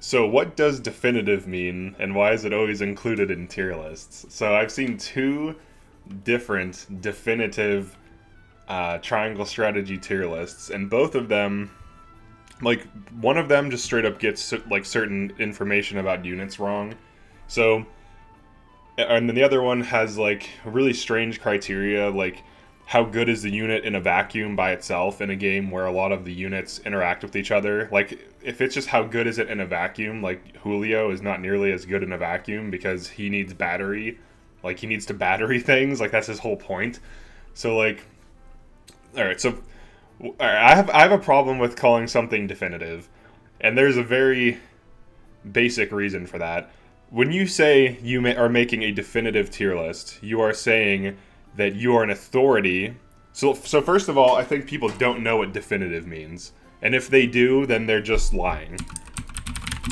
So what does definitive mean, and why is it always included in tier lists? So I've seen two different definitive triangle strategy tier lists, and both of them, like one of them just straight up gets like certain information about units wrong. So, and then the other one has like really strange criteria, like how good is the unit in a vacuum by itself in a game where a lot of the units interact with each other. Like if it's just how good is it in a vacuum, like Julio is not nearly as good in a vacuum because he needs battery, like he needs to battery things, like that's his whole point. So like, all right, so all right, I have a problem with calling something definitive, and there's a very basic reason for that. When you say you are making a definitive tier list, you are saying that you are an authority. So first of all, I think people don't know what definitive means. And if they do, then they're just lying.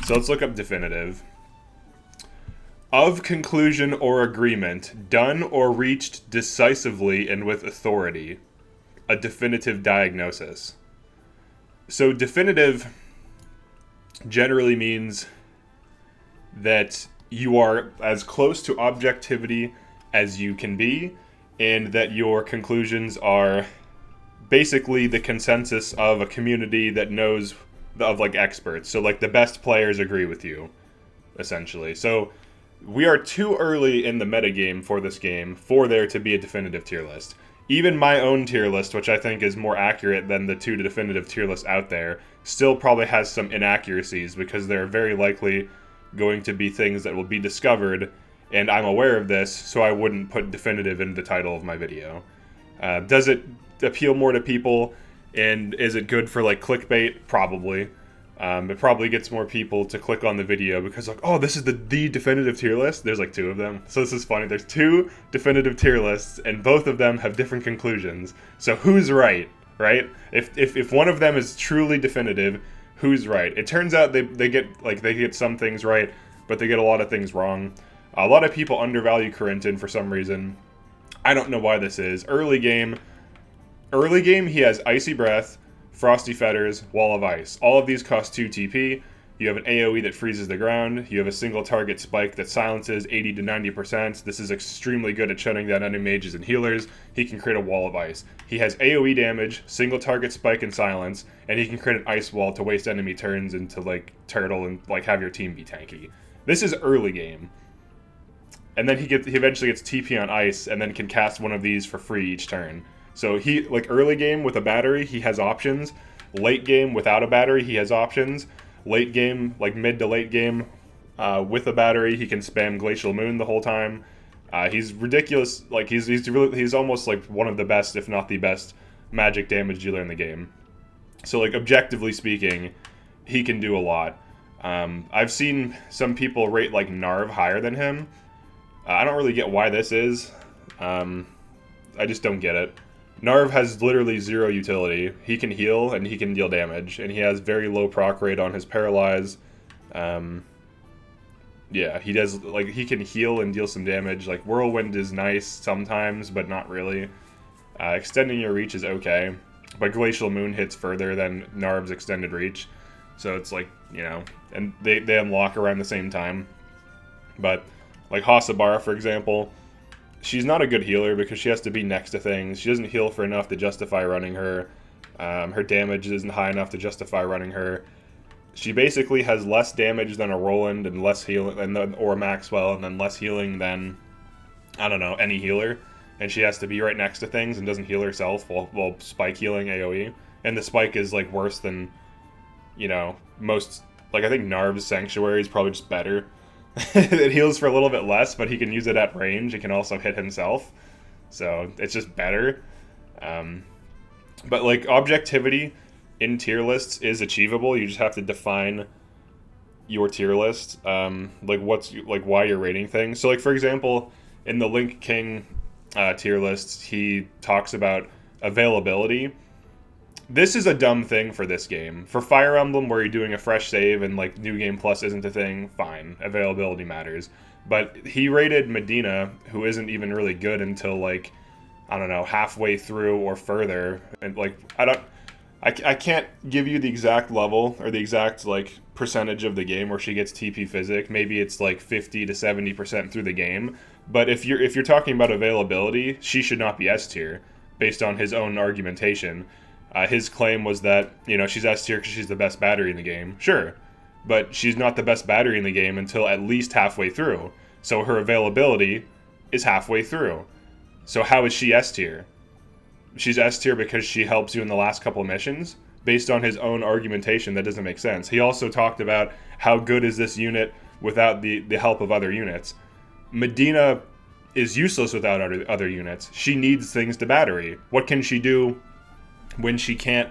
So let's look up definitive. Of conclusion or agreement, done or reached decisively and with authority. A definitive diagnosis. So definitive generally means that you are as close to objectivity as you can be, and that your conclusions are basically the consensus of a community that knows of like experts. So like the best players agree with you, essentially. So we are too early in the metagame for this game for there to be a definitive tier list. Even my own tier list, which I think is more accurate than the two definitive tier lists out there, still probably has some inaccuracies because there are very likely going to be things that will be discovered, and I'm aware of this, so I wouldn't put definitive in the title of my video. Does it appeal more to people, and is it good for like clickbait? Probably. It probably gets more people to click on the video because like, oh, this is the definitive tier list. There's like two of them. So this is funny. There's two definitive tier lists, and both of them have different conclusions. So who's right, right? If one of them is truly definitive, who's right? It turns out they get some things right, but they get a lot of things wrong. A lot of people undervalue Corentin for some reason. I don't know why this is. Early game, he has Icy Breath, Frosty Fetters, Wall of Ice. All of these cost 2 TP. You have an AoE that freezes the ground. You have a single target spike that silences 80 to 90%. This is extremely good at shutting down enemy mages and healers. He can create a Wall of Ice. He has AoE damage, single target spike and silence, and he can create an ice wall to waste enemy turns into like turtle and like have your team be tanky. This is early game. And then he eventually gets TP on ice and then can cast one of these for free each turn. So he, like early game with a battery, he has options. Late game without a battery, he has options. Late game, like mid to late game, with a battery, he can spam Glacial Moon the whole time. He's ridiculous. Like he's almost like one of the best, if not the best, magic damage dealer in the game. So like objectively speaking, he can do a lot. I've seen some people rate like Narv higher than him. I don't really get why this is. I just don't get it. Narv has literally zero utility. He can heal and he can deal damage, and he has very low proc rate on his Paralyze. Yeah, he does, like, he can heal and deal some damage. Like, Whirlwind is nice sometimes, but not really. Extending your reach is okay, but Glacial Moon hits further than Narv's extended reach. So it's like, you know, and they unlock around the same time. But, like, Hasabara, for example, she's not a good healer because she has to be next to things. She doesn't heal for enough to justify running her. Her damage isn't high enough to justify running her. She basically has less damage than a Roland and less healing, or a Maxwell, and then less healing than, I don't know, any healer. And she has to be right next to things and doesn't heal herself while spike healing AoE. And the spike is like worse than, you know, most, like I think Narv's Sanctuary is probably just better. It heals for a little bit less, but he can use it at range. It can also hit himself. So it's just better. But like objectivity in tier lists is achievable. You just have to define your tier list. Like why you're rating things. So like for example, in the Link King tier list, he talks about availability. This is a dumb thing for this game. For Fire Emblem, where you're doing a fresh save and like New Game Plus isn't a thing, fine, availability matters. But he rated Medina, who isn't even really good until like, I don't know, halfway through or further. And like, I can't give you the exact level or the exact like percentage of the game where she gets TP Physic. Maybe it's like 50 to 70% through the game. But if you're talking about availability, she should not be S tier based on his own argumentation. His claim was that she's S tier because she's the best battery in the game. Sure, but she's not the best battery in the game until at least halfway through. So her availability is halfway through. So how is she S tier? She's S tier because she helps you in the last couple of missions. Based on his own argumentation, that doesn't make sense. He also talked about how good is this unit without the help of other units. Medina is useless without other units. She needs things to battery. What can she do when she can't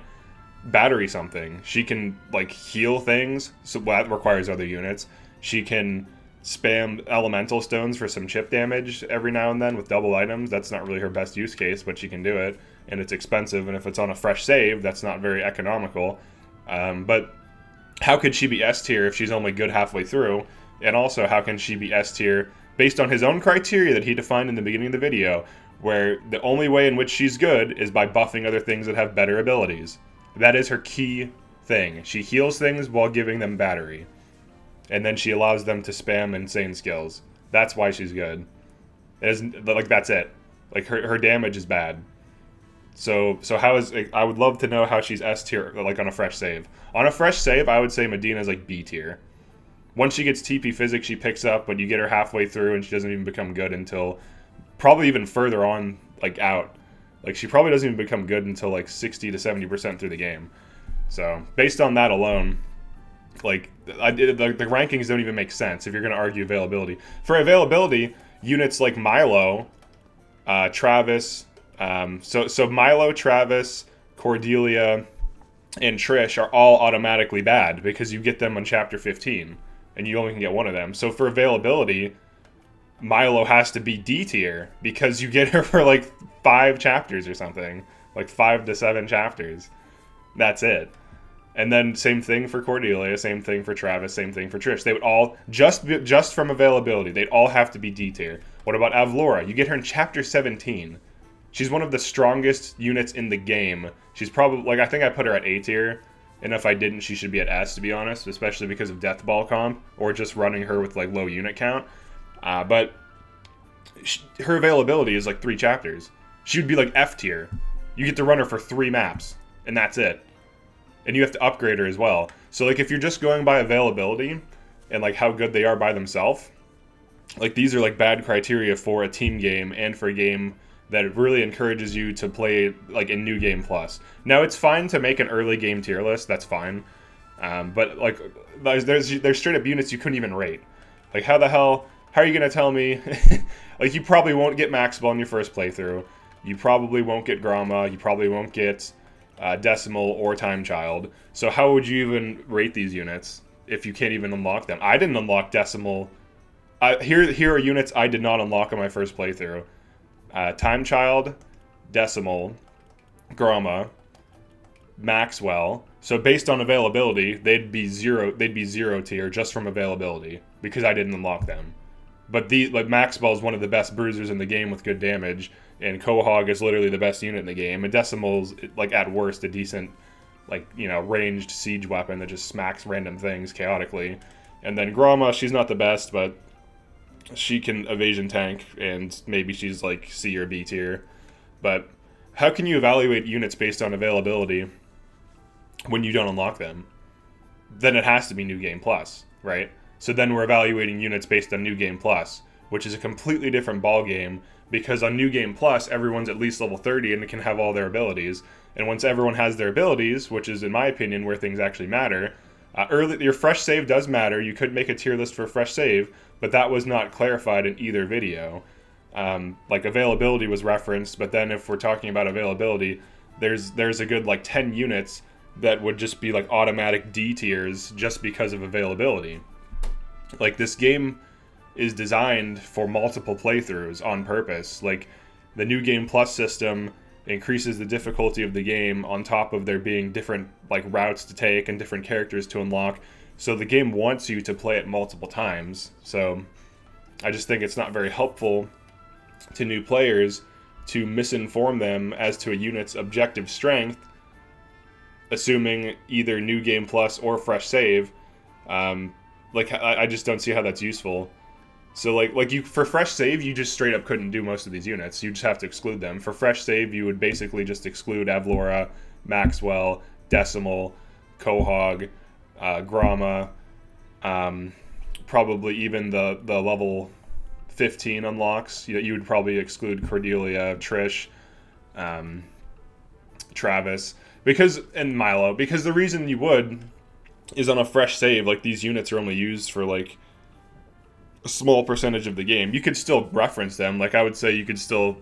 battery something? She can like heal things, so that requires other units. She can spam elemental stones for some chip damage every now and then with double items. That's not really her best use case, but she can do it, and it's expensive, and if it's on a fresh save, that's not very economical. But how could she be S tier if she's only good halfway through? And also, how can she be S tier based on his own criteria that he defined in the beginning of the video, where the only way in which she's good is by buffing other things that have better abilities? That is her key thing. She heals things while giving them battery, and then she allows them to spam insane skills. That's why she's good. That's it. Like her damage is bad. So how is, I would love to know how she's S tier like on a fresh save. On a fresh save, I would say Medina's like B tier. Once she gets TP Physics, she picks up, but you get her halfway through and she doesn't even become good until probably even further on, like out. Like she probably doesn't even become good until like 60 to 70% through the game. So based on that alone, like the rankings don't even make sense if you're going to argue availability. For availability, units like Milo, Travis, so Milo, Travis, Cordelia, and Trish are all automatically bad because you get them on chapter 15, and you only can get one of them. So for availability, Milo has to be D tier because you get her for like 5 chapters or something, like 5 to 7 chapters. That's it. And then same thing for Cordelia, same thing for Travis, same thing for Trish. They would all, just from availability, they'd all have to be D tier. What about Avlora? You get her in chapter 17. She's one of the strongest units in the game. She's probably, like, I think I put her at A tier, and if I didn't, she should be at S, to be honest, especially because of Deathball comp, or just running her with, like, low unit count. But her availability is, like, 3 chapters. She would be, like, F tier. You get to run her for 3 maps, and that's it. And you have to upgrade her as well. So, like, if you're just going by availability and, like, how good they are by themselves, like, these are, like, bad criteria for a team game and for a game that really encourages you to play, like, in New Game Plus. Now, it's fine to make an early game tier list. That's fine. But, like, there's straight-up units you couldn't even rate. Like, how are you going to tell me? Like, you probably won't get Max Ball in your first playthrough. You probably won't get Gromma. You probably won't get Decimal or Time Child. So how would you even rate these units if you can't even unlock them? I didn't unlock Decimal. Here are units I did not unlock on my first playthrough. Time Child, Decimal, Gromma, Maxwell. So based on availability, they'd be zero tier just from availability because I didn't unlock them. But Maxwell is one of the best bruisers in the game with good damage, and Quahog is literally the best unit in the game. And Decimal's, like, at worst a decent, like, ranged siege weapon that just smacks random things chaotically. And then Gromma, she's not the best, but she can evasion tank, and maybe she's like C or B tier. But how can you evaluate units based on availability when you don't unlock them? Then it has to be New Game Plus, right? So then we're evaluating units based on New Game Plus, which is a completely different ball game, because on New Game Plus, everyone's at least level 30 and it can have all their abilities. And once everyone has their abilities, which is, in my opinion, where things actually matter, your fresh save does matter. You could make a tier list for fresh save, but that was not clarified in either video. Like, availability was referenced, but then if we're talking about availability, there's a good, like, 10 units that would just be, like, automatic D tiers just because of availability. Like, this game is designed for multiple playthroughs on purpose. Like, the New Game Plus system increases the difficulty of the game on top of there being different, like, routes to take and different characters to unlock. So the game wants you to play it multiple times. So I just think it's not very helpful to new players to misinform them as to a unit's objective strength assuming either New Game Plus or Fresh Save, like I just don't see how that's useful. So like you for Fresh Save, you just straight up couldn't do most of these units. You just have to exclude them. For Fresh Save, you would basically just exclude Avlora, Maxwell, Decimal, Quahog, Gromma, probably even the level 15 unlocks. You would probably exclude Cordelia, Trish, Travis, and Milo. Because the reason you would is on a Fresh Save, like these units are only used for like a small percentage of the game. You could still reference them. Like I would say you could still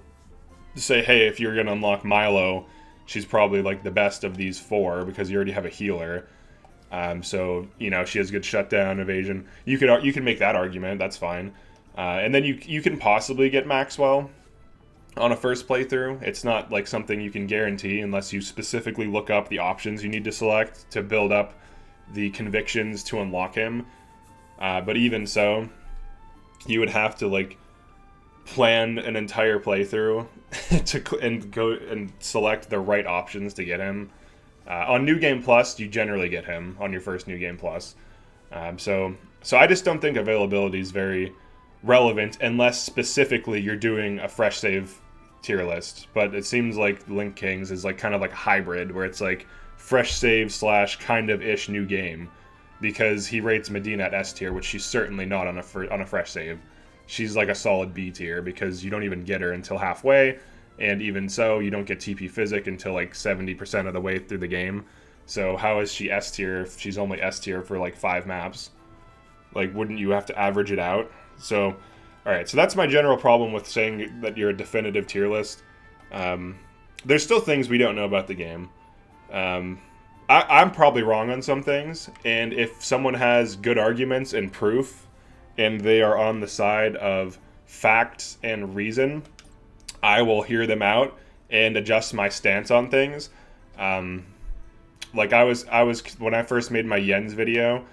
say, hey, if you're going to unlock Milo, she's probably like the best of these 4 because you already have a healer. So, she has good shutdown, evasion. You can make that argument. That's fine. And then you can possibly get Maxwell on a first playthrough. It's not like something you can guarantee unless you specifically look up the options you need to select to build up the convictions to unlock him. But even so, you would have to like plan an entire playthrough and go and select the right options to get him. On New Game Plus, you generally get him on your first New Game Plus. So I just don't think availability is very relevant unless specifically you're doing a Fresh Save tier list. But it seems like Link Kings is like kind of like a hybrid where it's like Fresh Save / kind of ish new game, because he rates Medina at S tier, which she's certainly not on a Fresh Save. She's like a solid B tier because you don't even get her until halfway, and even so, you don't get TP Physic until like 70% of the way through the game. So how is she S tier if she's only S tier for like 5 maps? Like, wouldn't you have to average it out? So, alright, so that's my general problem with saying that you're a definitive tier list. There's still things we don't know about the game. I'm probably wrong on some things, and if someone has good arguments and proof, and they are on the side of facts and reason, I will hear them out and adjust my stance on things. Like I was when I first made my Jens video,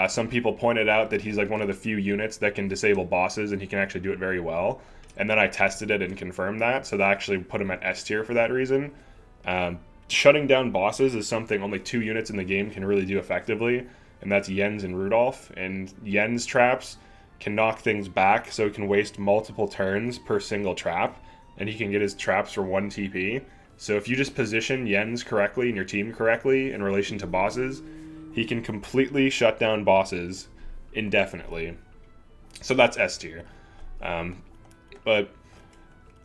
some people pointed out that he's like one of the few units that can disable bosses, and he can actually do it very well. And then I tested it and confirmed that, so that actually put him at S tier for that reason. Shutting down bosses is something only 2 units in the game can really do effectively, and that's Jens and Rudolph. And Jens traps can knock things back, so he can waste multiple turns per single trap, and he can get his traps for 1 TP. So if you just position Jens correctly and your team correctly in relation to bosses, he can completely shut down bosses indefinitely. So that's S tier. But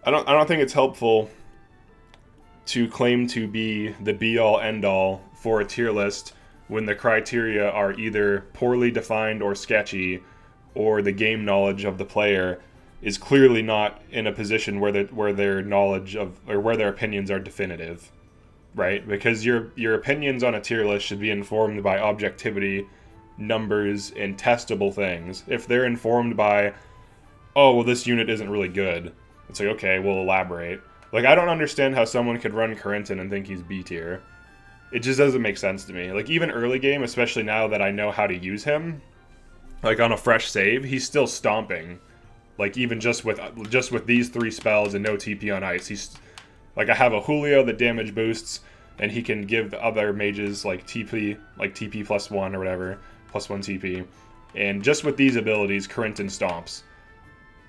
I don't think it's helpful to claim to be the be-all, end-all for a tier list when the criteria are either poorly defined or sketchy, or the game knowledge of the player is clearly not in a position where their knowledge of, or where their opinions are definitive, right? Because your opinions on a tier list should be informed by objectivity, numbers, and testable things. If they're informed by, oh, well, this unit isn't really good, it's like, okay, we'll elaborate. Like, I don't understand how someone could run Corentin and think he's B tier. It just doesn't make sense to me. Like, even early game, especially now that I know how to use him, like on a Fresh Save, he's still stomping. Like, even just with these 3 spells and no TP on ice, he's like, I have a Julio that damage boosts, and he can give other mages like TP +1 or whatever, +1 TP. And just with these abilities, Corentin stomps.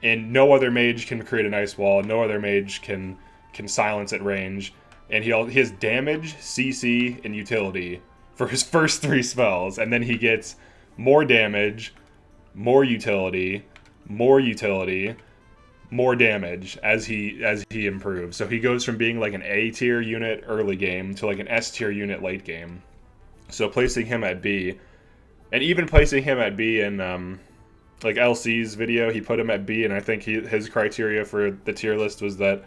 And no other mage can create an ice wall, no other mage can silence at range, and he has damage, CC, and utility for his first 3 spells, and then he gets more damage, more utility, more damage as he improves. So he goes from being like an A tier unit early game to like an S tier unit late game. So placing him at B, and even placing him at B in like LC's video, he put him at B, and I think his criteria for the tier list was that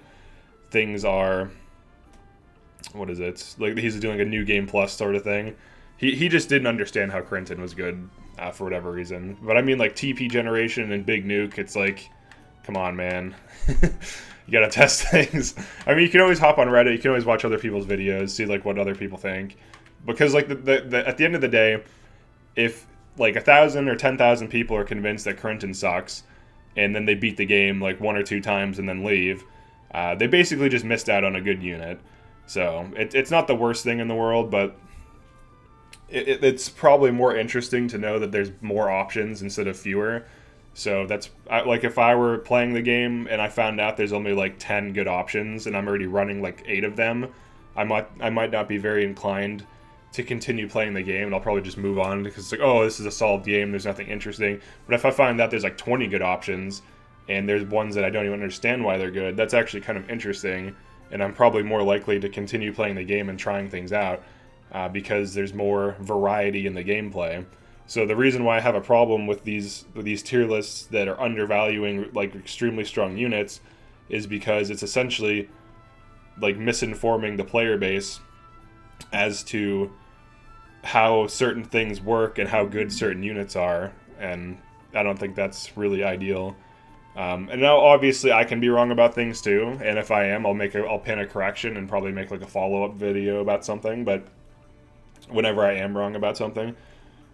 things are, what is it? Like, he's doing a New Game Plus sort of thing. He just didn't understand how Corentin was good for whatever reason. But I mean, like, TP generation and Big Nuke, it's like, come on, man. You gotta test things. I mean, you can always hop on Reddit, you can always watch other people's videos, see like what other people think. Because like the at the end of the day, if like 1,000 or 10,000 people are convinced that Corentin sucks, and then they beat the game like 1 or 2 times and then leave, they basically just missed out on a good unit. So it's not the worst thing in the world, but it's probably more interesting to know that there's more options instead of fewer. So like if I were playing the game and I found out there's only like 10 good options and I'm already running like 8 of them, I might not be very inclined to continue playing the game, and I'll probably just move on because it's like, oh, this is a solved game, there's nothing interesting. But if I find that there's like 20 good options and there's ones that I don't even understand why they're good, that's actually kind of interesting, and I'm probably more likely to continue playing the game and trying things out because there's more variety in the gameplay. So the reason why I have a problem with these tier lists that are undervaluing like extremely strong units is because it's essentially like misinforming the player base as to how certain things work and how good certain units are, and I don't think that's really ideal. And now, obviously, I can be wrong about things too, and if I am, I'll pin a correction and probably make like a follow-up video about something. But whenever I am wrong about something,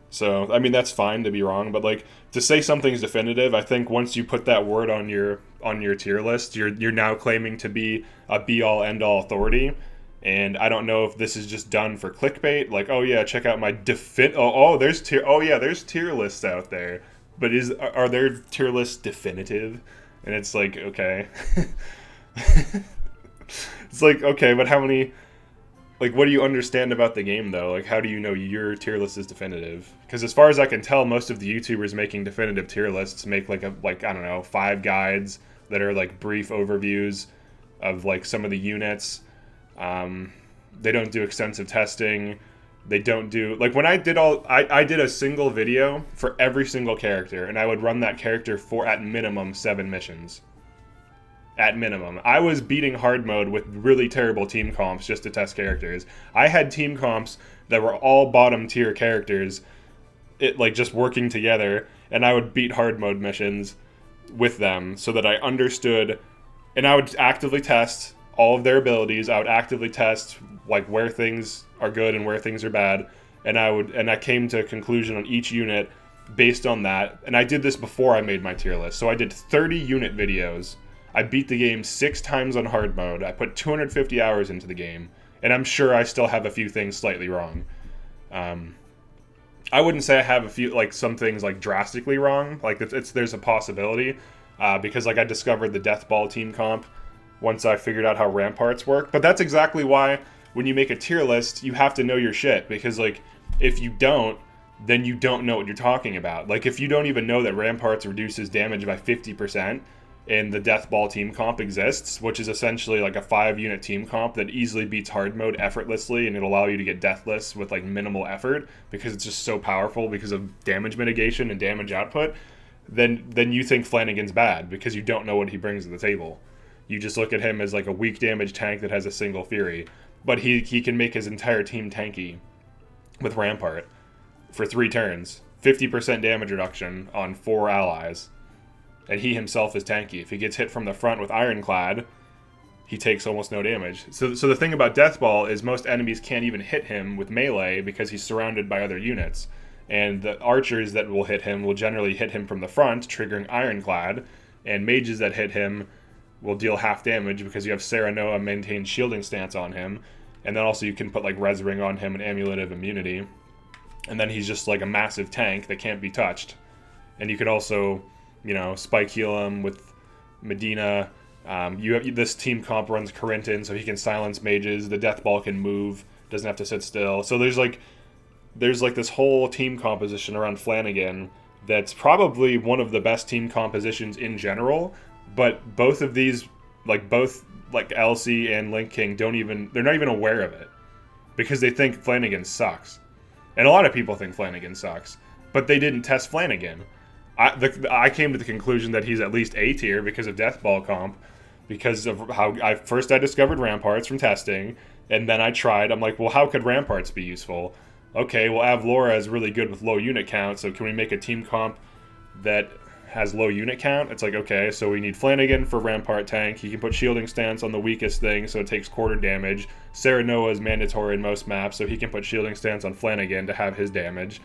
so I mean that's fine to be wrong, but like to say something's definitive, I think once you put that word on your tier list, you're now claiming to be a be-all end-all authority. And I don't know if this is just done for clickbait, like, oh yeah, check out my there's tier lists out there, but are their tier lists definitive? And it's like, okay. It's like, okay, but how many, like, what do you understand about the game though? Like, how do you know your tier list is definitive? Because as far as I can tell, most of the YouTubers making definitive tier lists make I don't know, 5 guides that are like brief overviews of like some of the units. They don't do extensive testing. They don't do, like, when I did I did a single video for every single character, and I would run that character for at minimum 7 missions. At minimum. I was beating hard mode with really terrible team comps just to test characters. I had team comps that were all bottom tier characters, like just working together, and I would beat hard mode missions with them so that I understood, and I would actively test all of their abilities. I would actively test like where things are good and where things are bad, and I came to a conclusion on each unit based on that. And I did this before I made my tier list. So I did 30 unit videos. I beat the game 6 times on hard mode. I put 250 hours into the game, and I'm sure I still have a few things slightly wrong. I wouldn't say I have a few, like, some things like drastically wrong. Like there's a possibility because like I discovered the deathball team comp once I figured out how ramparts work. But that's exactly why when you make a tier list, you have to know your shit, because like if you don't, then you don't know what you're talking about. Like if you don't even know that ramparts reduces damage by 50% and the deathball team comp exists, which is essentially like a 5-unit team comp that easily beats hard mode effortlessly, and it'll allow you to get deathless with like minimal effort because it's just so powerful because of damage mitigation and damage output, then you think Flanagan's bad because you don't know what he brings to the table. You just look at him as like a weak damage tank that has a single Fury. But he can make his entire team tanky with Rampart for 3 turns. 50% damage reduction on 4 allies. And he himself is tanky. If he gets hit from the front with Ironclad, he takes almost no damage. So the thing about Deathball is most enemies can't even hit him with melee because he's surrounded by other units. And the archers that will hit him will generally hit him from the front, triggering Ironclad. And mages that hit him will deal half damage because you have Sarah Noah maintain shielding stance on him, and then also you can put like Res Ring on him and Amulet of Immunity, and then he's just like a massive tank that can't be touched. And you could also, spike heal him with Medina. This team comp runs Corentin, so he can silence mages. The Deathball can move, doesn't have to sit still. So there's like this whole team composition around Flanagan that's probably one of the best team compositions in general. But both of these, both Elsie and Link King they're not even aware of it because they think Flanagan sucks. And a lot of people think Flanagan sucks, but they didn't test Flanagan. I came to the conclusion that he's at least A tier because of Deathball comp, because of how I discovered Ramparts from testing, and then I tried. I'm like, well, how could Ramparts be useful? Okay, well, Avlora is really good with low unit count, so can we make a team comp that has low unit count? It's like, okay, so we need Flanagan for Rampart tank. He can put shielding stance on the weakest thing, so it takes quarter damage. Sarah Noah is mandatory in most maps, so he can put shielding stance on Flanagan to have his damage.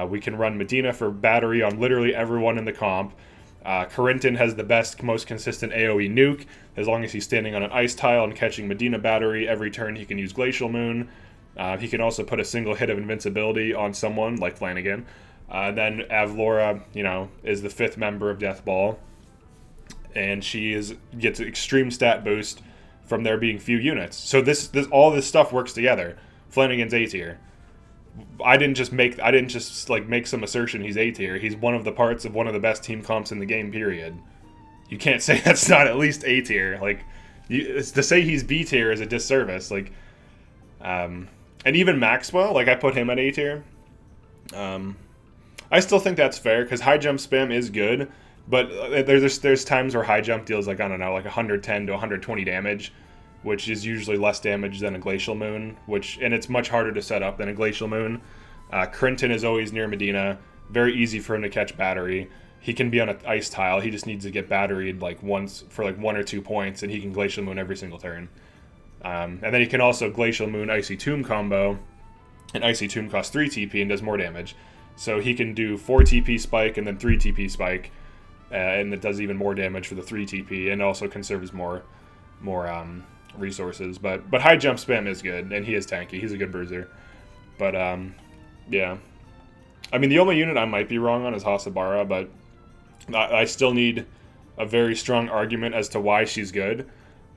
We can run Medina for battery on literally everyone in the comp. Corentin has the best, most consistent AoE nuke. As long as he's standing on an ice tile and catching Medina battery, every turn he can use Glacial Moon. He can also put a single hit of invincibility on someone like Flanagan. Then Avlora, is the 5th member of Deathball, and gets an extreme stat boost from there being few units. So this all this stuff works together. Flanagan's A tier. I didn't just make some assertion he's A tier. He's one of the parts of one of the best team comps in the game. Period. You can't say that's not at least A tier. To say he's B tier is a disservice. And even Maxwell, I put him at A tier. I still think that's fair because high jump spam is good, but there's times where high jump deals 110 to 120 damage, which is usually less damage than a Glacial Moon, and it's much harder to set up than a Glacial Moon. Corentin is always near Medina. Very easy for him to catch battery. He can be on an ice tile. He just needs to get batteried once for 1 or 2 points, and he can Glacial Moon every single turn. And then he can also Glacial Moon Icy Tomb combo, and Icy Tomb costs 3 TP and does more damage. So he can do 4 TP spike and then 3 TP spike, and it does even more damage for the 3 TP, and also conserves more resources. But high jump spam is good, and he is tanky. He's a good bruiser. But yeah, I mean the only unit I might be wrong on is Hasabara, but I still need a very strong argument as to why she's good.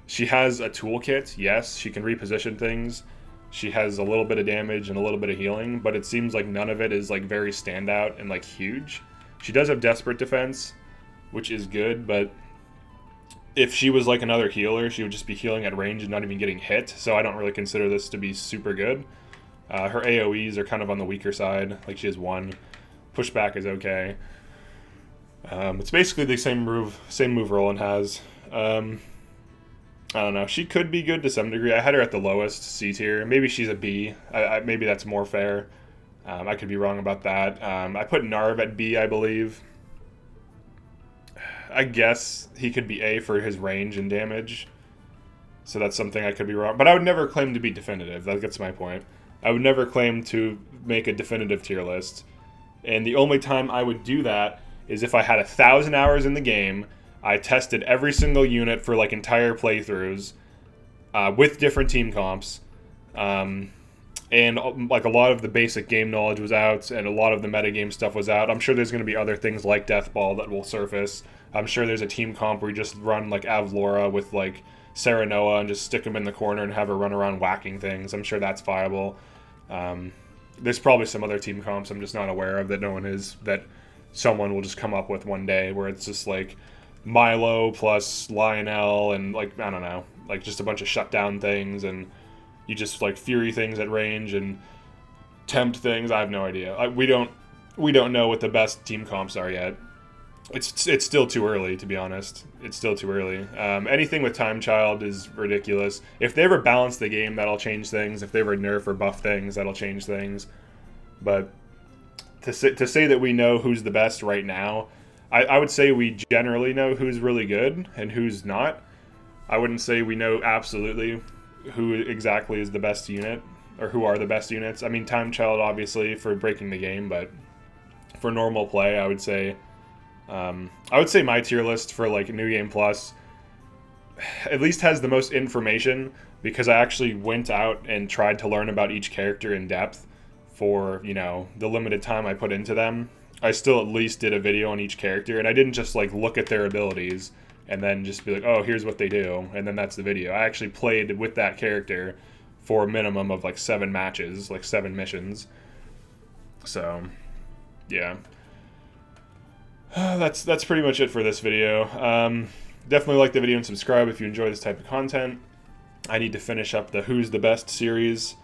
She has a toolkit, yes. She can reposition things. She has a little bit of damage and a little bit of healing, but it seems like none of it is very standout and huge. She does have Desperate Defense, which is good, but if she was another healer, she would just be healing at range and not even getting hit, so I don't really consider this to be super good. Her AoEs are kind of on the weaker side, she has 1. Pushback is okay. It's basically the same move Roland has. I don't know. She could be good to some degree. I had her at the lowest, C tier. Maybe she's a B. Maybe that's more fair. I could be wrong about that. I put Narv at B, I believe. I guess he could be A for his range and damage. So that's something I could be wrong. But I would never claim to be definitive. That gets my point. I would never claim to make a definitive tier list. And the only time I would do that is if I had 1,000 hours in the game. I tested every single unit for entire playthroughs with different team comps, and a lot of the basic game knowledge was out, and a lot of the metagame stuff was out. I'm sure there's going to be other things like Deathball that will surface. I'm sure there's a team comp where you just run Avlora with Sarah Noah and just stick them in the corner and have her run around whacking things. I'm sure that's viable. There's probably some other team comps I'm just not aware of that someone will just come up with one day where it's just Milo plus Lionel and I don't know, just a bunch of shutdown things, and you just Fury things at range and tempt things. I have no idea. We don't know what the best team comps are yet. It's still too early, to be honest. It's still too early. Anything with Time Child is ridiculous. If they ever balance the game, that'll change things. If they ever nerf or buff things, that'll change things. But to say that we know who's the best right now, I would say we generally know who's really good and who's not. I wouldn't say we know absolutely who exactly is the best unit or who are the best units. I mean, Time Child obviously for breaking the game, but for normal play, I would say my tier list for New Game Plus at least has the most information, because I actually went out and tried to learn about each character in depth for the limited time I put into them. I still at least did a video on each character, and I didn't just look at their abilities and then just be oh, here's what they do, and then that's the video. I actually played with that character for a minimum of 7 matches, 7 missions. So, yeah. That's pretty much it for this video. Definitely like the video and subscribe if you enjoy this type of content. I need to finish up the Who's the Best series.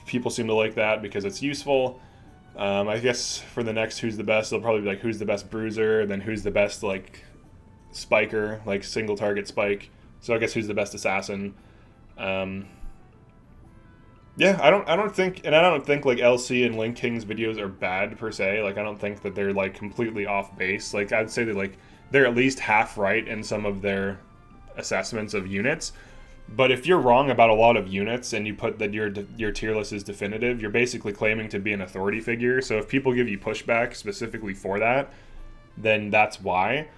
People seem to like that because it's useful. I guess for the next Who's the Best, it'll probably be who's the best bruiser, and then who's the best spiker, single target spike. So I guess who's the best assassin. Yeah, I don't think LC and Link King's videos are bad per se. I don't think that they're completely off base. I'd say that they're at least half right in some of their assessments of units. But if you're wrong about a lot of units and you put that your tier list is definitive, you're basically claiming to be an authority figure. So if people give you pushback specifically for that, then that's why.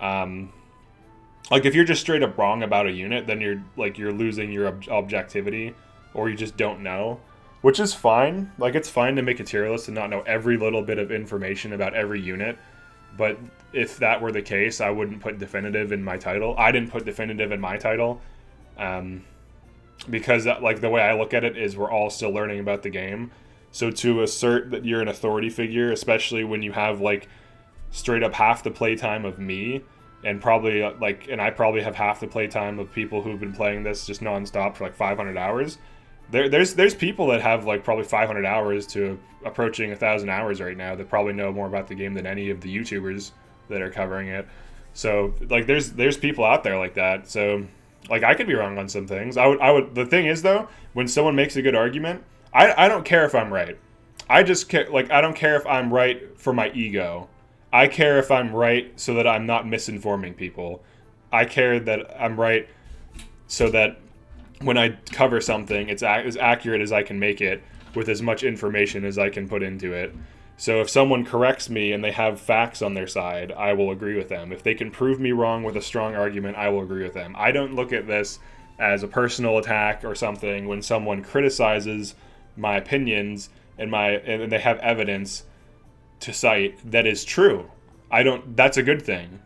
If you're just straight up wrong about a unit, then you're losing your objectivity. or you just don't know, which is fine. Like, it's fine to make a tier list and not know every little bit of information about every unit. But if that were the case, I wouldn't put definitive in my title. I didn't put definitive in my title. Because like the way I look at it is we're all still learning about the game. So to assert that you're an authority figure, especially when you have like straight up half the playtime of me, and probably and I probably have half the playtime of people who've been playing this just nonstop for like 500 hours. There's people that have like probably 500 hours to approaching 1,000 hours right now that probably know more about the game than any of the YouTubers that are covering it. So like there's people out there like that. So like I could be wrong on some things. I would. The thing is though, when someone makes a good argument, I don't care if I'm right. I just care, like I don't care if I'm right for my ego. I care if I'm right so that I'm not misinforming people. I care that I'm right so that when I cover something, it's as accurate as I can make it with as much information as I can put into it. So if someone corrects me and they have facts on their side, I will agree with them. If they can prove me wrong with a strong argument, I will agree with them. I don't look at this as a personal attack or something when someone criticizes my opinions and they have evidence to cite that is true. That's a good thing.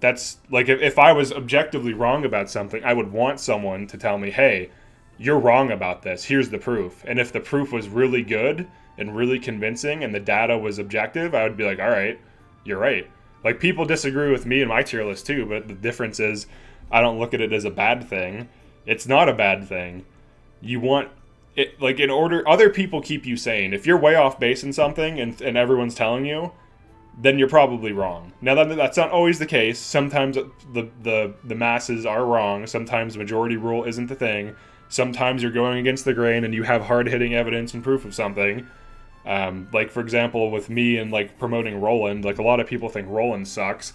That's like if I was objectively wrong about something, I would want someone to tell me, hey, you're wrong about this. Here's the proof. And if the proof was really good and really convincing and the data was objective, I would be like, all right, you're right. Like people disagree with me and my tier list too, but the difference is I don't look at it as a bad thing. It's not a bad thing. You want it, like in order, other people keep you sane. If you're way off base in something and everyone's telling you, then you're probably wrong. Now that's not always the case. Sometimes the masses are wrong. Sometimes majority rule isn't the thing. Sometimes you're going against the grain and you have hard-hitting evidence and proof of something. Like for example, with me and like promoting Roland, like a lot of people think Roland sucks,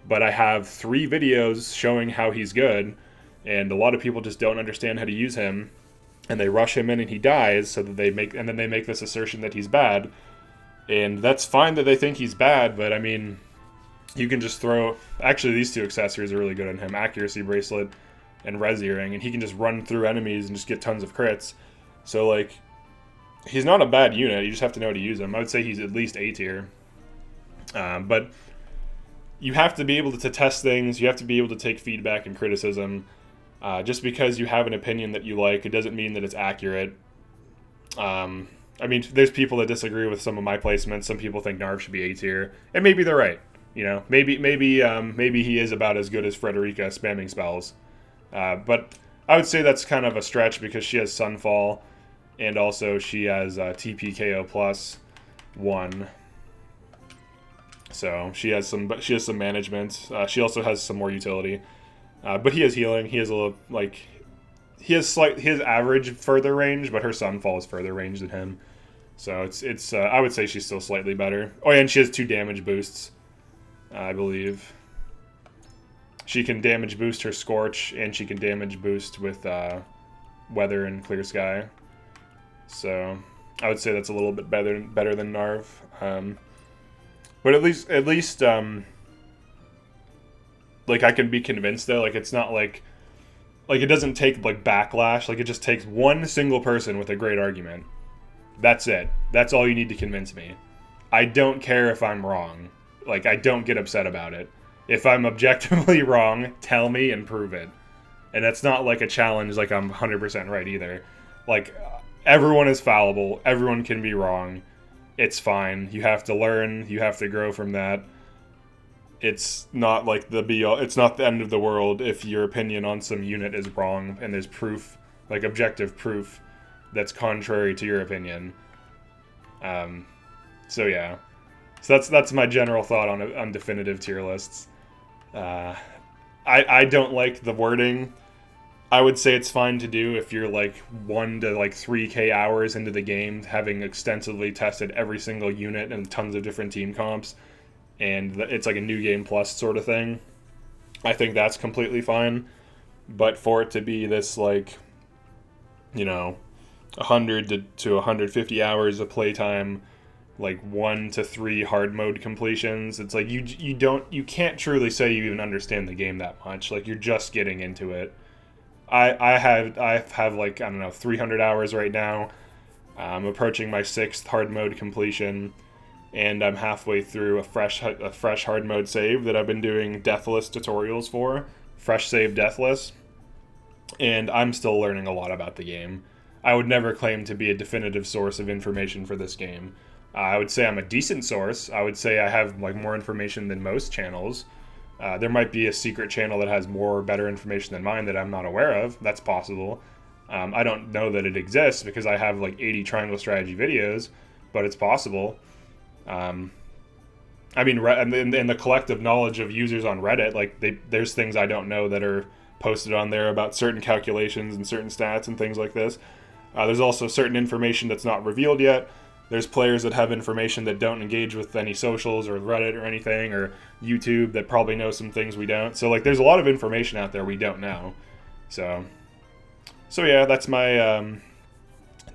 but I have 3 videos showing how he's good, and a lot of people just don't understand how to use him, and they rush him in and he dies, so that then they make this assertion that he's bad. And that's fine that they think he's bad, but I mean, you can just throw... Actually, these 2 accessories are really good on him. Accuracy Bracelet and Res Earring. And he can just run through enemies and just get tons of crits. So, like, he's not a bad unit. You just have to know how to use him. I would say he's at least A tier. But you have to be able to test things. You have to be able to take feedback and criticism. Just because you have an opinion that you like, it doesn't mean that it's accurate. I mean, there's people that disagree with some of my placements. Some people think Narv should be A tier, and maybe they're right. You know, maybe he is about as good as Frederica spamming spells. But I would say that's kind of a stretch because she has Sunfall, and also she has TPKO plus 1. So she has some management. She also has some more utility. But he has healing. He has a little He has average further range, but her Sunfall is further range than him. So it's I would say she's still slightly better. Oh yeah, and she has 2 damage boosts, I believe. She can damage boost her Scorch, and she can damage boost with Weather and Clear Sky. So I would say that's a little bit better than Narv. But at least like I can be convinced though. Like it's not like it doesn't take like backlash. Like it just takes one single person with a great argument. That's it. That's all you need to convince me. I don't care if I'm wrong. Like I don't get upset about it. If I'm objectively wrong, tell me and prove it. And that's not like a challenge like I'm 100% right either. Like everyone is fallible. Everyone can be wrong. It's fine. You have to learn. You have to grow from that. It's not like the be-all. It's not the end of the world if your opinion on some unit is wrong and there's proof, like objective proof, that's contrary to your opinion. So yeah. So that's my general thought on definitive tier lists. I don't like the wording. I would say it's fine to do if you're like 1 to like 3k hours into the game, having extensively tested every single unit and tons of different team comps, and it's like a new game plus sort of thing. I think that's completely fine. But for it to be this like, 100 to 150 hours of playtime, like 1 to 3 hard mode completions, it's like you can't truly say you even understand the game that much. Like you're just getting into it. I have like, I don't know, 300 hours right now. I'm approaching my 6th hard mode completion, and I'm halfway through a fresh hard mode save that I've been doing deathless tutorials for, fresh save deathless, and I'm still learning a lot about the game. I would never claim to be a definitive source of information for this game. I would say I'm a decent source. I would say I have like more information than most channels. There might be a secret channel that has more or better information than mine that I'm not aware of. That's possible. I don't know that it exists because I have like 80 triangle strategy videos, but it's possible. I mean, in the collective knowledge of users on Reddit, like there's things I don't know that are posted on there about certain calculations and certain stats and things like this. There's also certain information that's not revealed yet. There's players that have information that don't engage with any socials or Reddit or anything, or YouTube, that probably know some things we don't. So like there's a lot of information out there we don't know. So yeah, that's my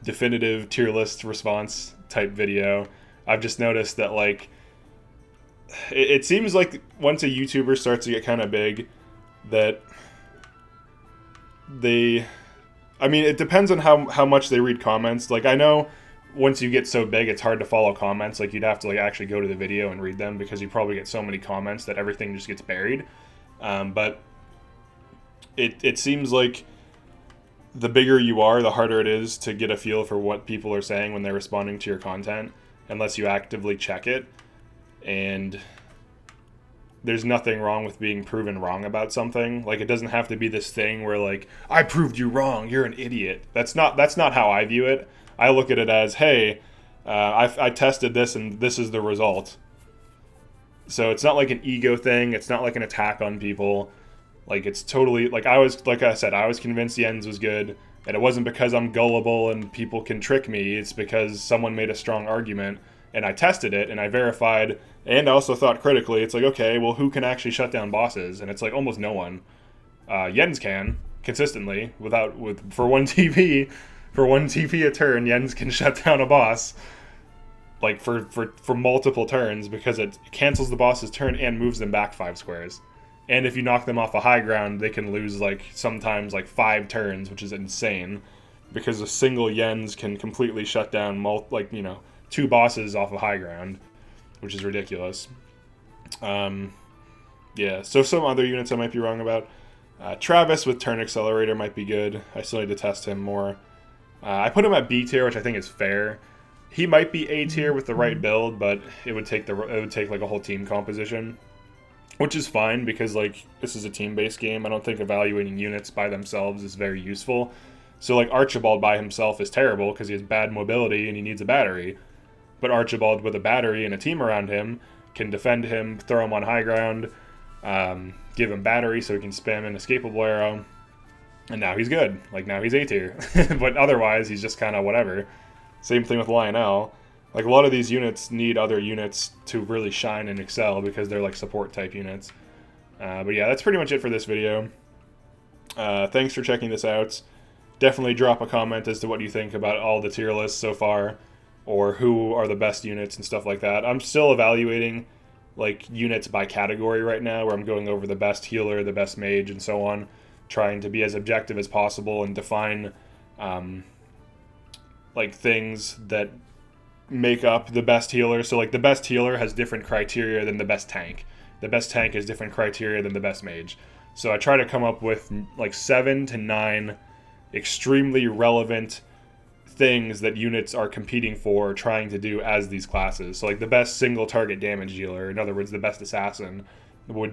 definitive tier list response type video. I've just noticed that like it seems like once a YouTuber starts to get kind of big, that I mean, it depends on how much they read comments. Like, I know once you get so big, it's hard to follow comments. Like, you'd have to like actually go to the video and read them because you probably get so many comments that everything just gets buried. But it seems like the bigger you are, the harder it is to get a feel for what people are saying when they're responding to your content, unless you actively check it. And there's nothing wrong with being proven wrong about something. Like, it doesn't have to be this thing where like, I proved you wrong, you're an idiot. That's not how I view it. I look at it as, hey, I tested this and this is the result. So it's not like an ego thing. It's not like an attack on people. Like, it's totally like I was convinced Jens was good, and it wasn't because I'm gullible and people can trick me. It's because someone made a strong argument and I tested it and I verified, and I also thought critically. It's like, okay, well, who can actually shut down bosses? And it's like almost no one. Jens can consistently for one TP. For one TP a turn, Jens can shut down a boss, like for multiple turns, because it cancels the boss's turn and moves them back 5 squares. And if you knock them off a high ground, they can lose like sometimes like 5 turns, which is insane, because a single Jens can completely shut down 2 bosses off of high ground, which is ridiculous. Yeah, so some other units I might be wrong about. Travis with turn accelerator might be good. I still need to test him more. I put him at B tier, which I think is fair. He might be A tier with the right build, but it would take like a whole team composition, which is fine because like this is a team-based game. I don't think evaluating units by themselves is very useful. So like Archibald by himself is terrible because he has bad mobility and he needs a battery. But Archibald with a battery and a team around him can defend him, throw him on high ground, give him battery so he can spam an escapable arrow. And now he's good. Like, now he's A tier. But otherwise, he's just kind of whatever. Same thing with Lionel. Like, a lot of these units need other units to really shine and excel because they're, like, support-type units. But yeah, that's pretty much it for this video. Thanks for checking this out. Definitely drop a comment as to what you think about all the tier lists so far, or who are the best units and stuff like that. I'm still evaluating, like, units by category right now, where I'm going over the best healer, the best mage, and so on, trying to be as objective as possible and define like things that make up the best healer. So like the best healer has different criteria than the best tank. The best tank has different criteria than the best mage. So I try to come up with like 7 to 9 extremely relevant things that units are competing for, trying to do as these classes. So like the best single target damage dealer, in other words the best assassin, would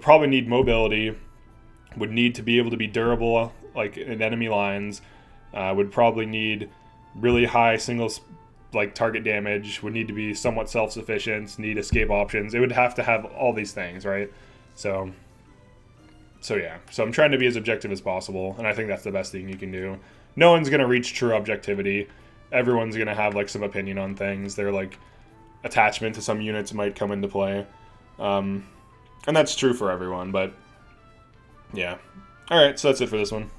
probably need mobility, would need to be able to be durable like in enemy lines, would probably need really high single like target damage, would need to be somewhat self-sufficient, need escape options. It would have to have all these things, right? So yeah, so I'm trying to be as objective as possible, and I think that's the best thing you can do. No one's going to reach true objectivity. Everyone's going to have like some opinion on things. Their like attachment to some units might come into play, and that's true for everyone, but yeah. Alright, so that's it for this one.